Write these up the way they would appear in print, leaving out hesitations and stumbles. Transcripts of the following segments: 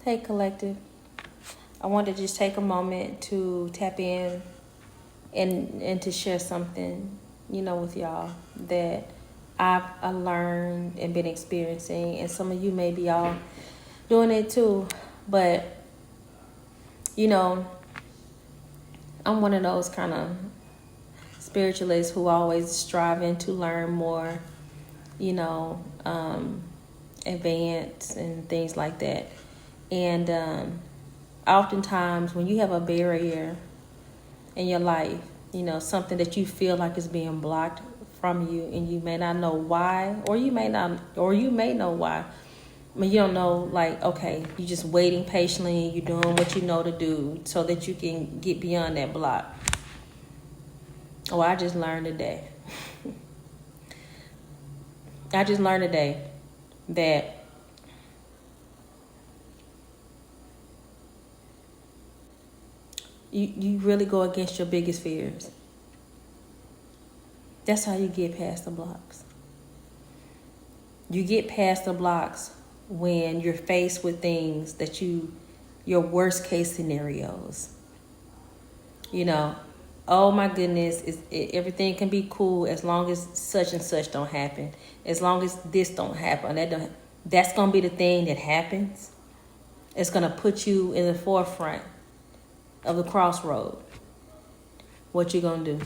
Hey, collective. I want to just take a moment to tap in and to share something, with y'all that I learned and been experiencing, and some of you may be all doing it too. But you know, I'm one of those kind of spiritualists who always striving to learn more, you know, advance and things like that. And oftentimes, when you have a barrier in your life, something that you feel like is being blocked from you, and you may not know why, or you may not, or you may know why, but you don't know, like, okay, you're just waiting patiently, you're doing what you know to do so that you can get beyond that block. Oh, I just learned today. I just learned today that you really go against your biggest fears. That's how you get past the blocks. You get past the blocks when you're faced with things that your worst case scenarios. Oh my goodness, everything can be cool as long as such and such don't happen. As long as this don't happen, that's gonna be the thing that happens. It's gonna put you in the forefront of the crossroad. What you gonna do?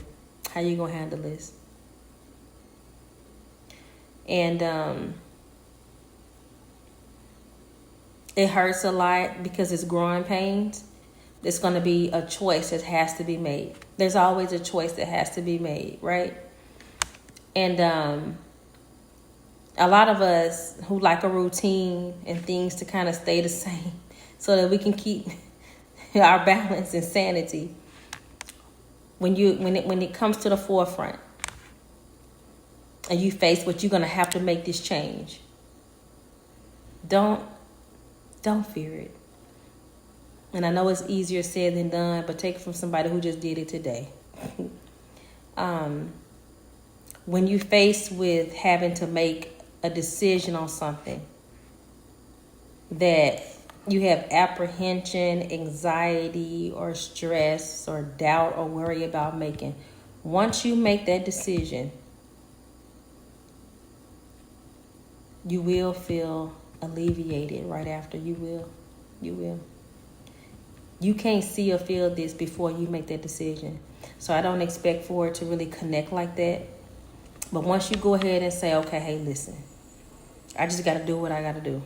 How you gonna handle this? And it hurts a lot because it's growing pains. There's going to be a choice that has to be made. There's always a choice that has to be made, right? And a lot of us who like a routine and things to kind of stay the same so that we can keep our balance and sanity. When it comes to the forefront and you face what you're going to have to make this change, don't fear it. And I know it's easier said than done, but take it from somebody who just did it today. When you faced with having to make a decision on something that you have apprehension, anxiety, or stress, or doubt, or worry about making, once you make that decision, you will feel alleviated right after. You will. You can't see or feel this before you make that decision. So I don't expect for it to really connect like that. But once you go ahead and say, okay, hey, listen, I just got to do what I got to do.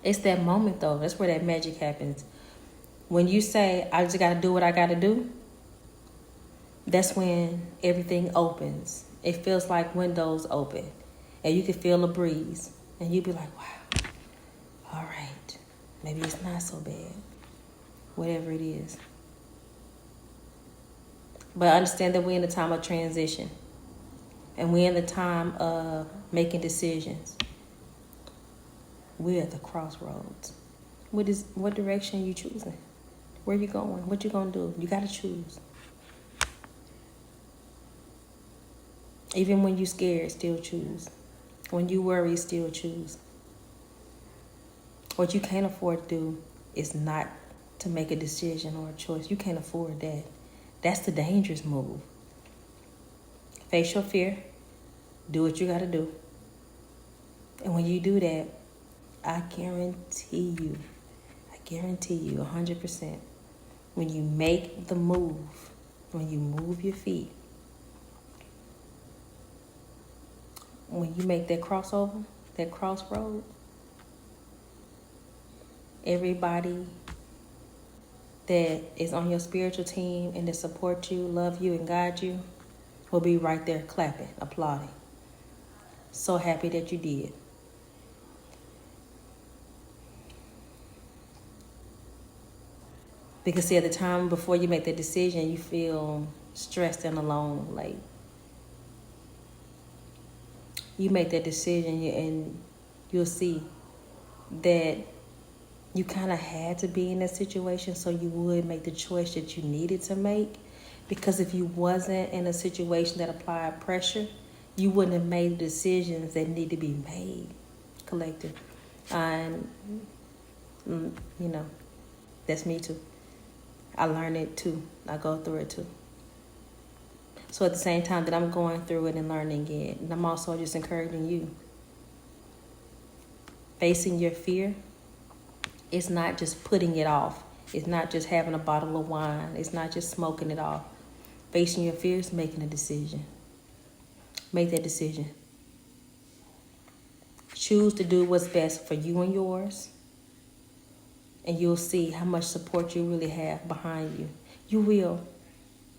It's that moment, though. That's where that magic happens. When you say, I just got to do what I got to do, that's when everything opens. It feels like windows open. And you can feel a breeze. And you be like, wow, all right. Maybe it's not so bad. Whatever it is. But understand that we're in the time of transition. And we're in the time of making decisions. We're at the crossroads. What direction are you choosing? Where you going? What you gonna do? You gotta choose. Even when you're scared, still choose. When you worry, still choose. What you can't afford to do is not to make a decision or a choice. You can't afford that. That's the dangerous move. Face your fear. Do what you got to do. And when you do that, I guarantee you 100%, when you make the move, when you move your feet, when you make that crossover, that crossroad, everybody that is on your spiritual team and that support you, love you, and guide you will be right there clapping, applauding. So happy that you did. Because see, at the time before you make that decision, you feel stressed and alone. Like, you make that decision and you'll see that you kind of had to be in that situation so you would make the choice that you needed to make. Because if you wasn't in a situation that applied pressure, you wouldn't have made the decisions that need to be made, collective. And You know, that's me too. I learn it too. I go through it too. So at the same time that I'm going through it and learning it, and I'm also just encouraging you. Facing your fear, it's not just putting it off. It's not just having a bottle of wine. It's not just smoking it off. Facing your fear is making a decision. Make that decision. Choose to do what's best for you and yours. And you'll see how much support you really have behind you. You will.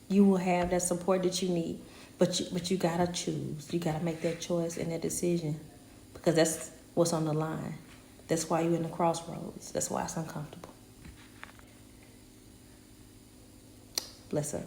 You will have that support that you need. But you gotta choose. You gotta make that choice and that decision. Because that's what's on the line. That's why you're in the crossroads. That's why it's uncomfortable. Bless up.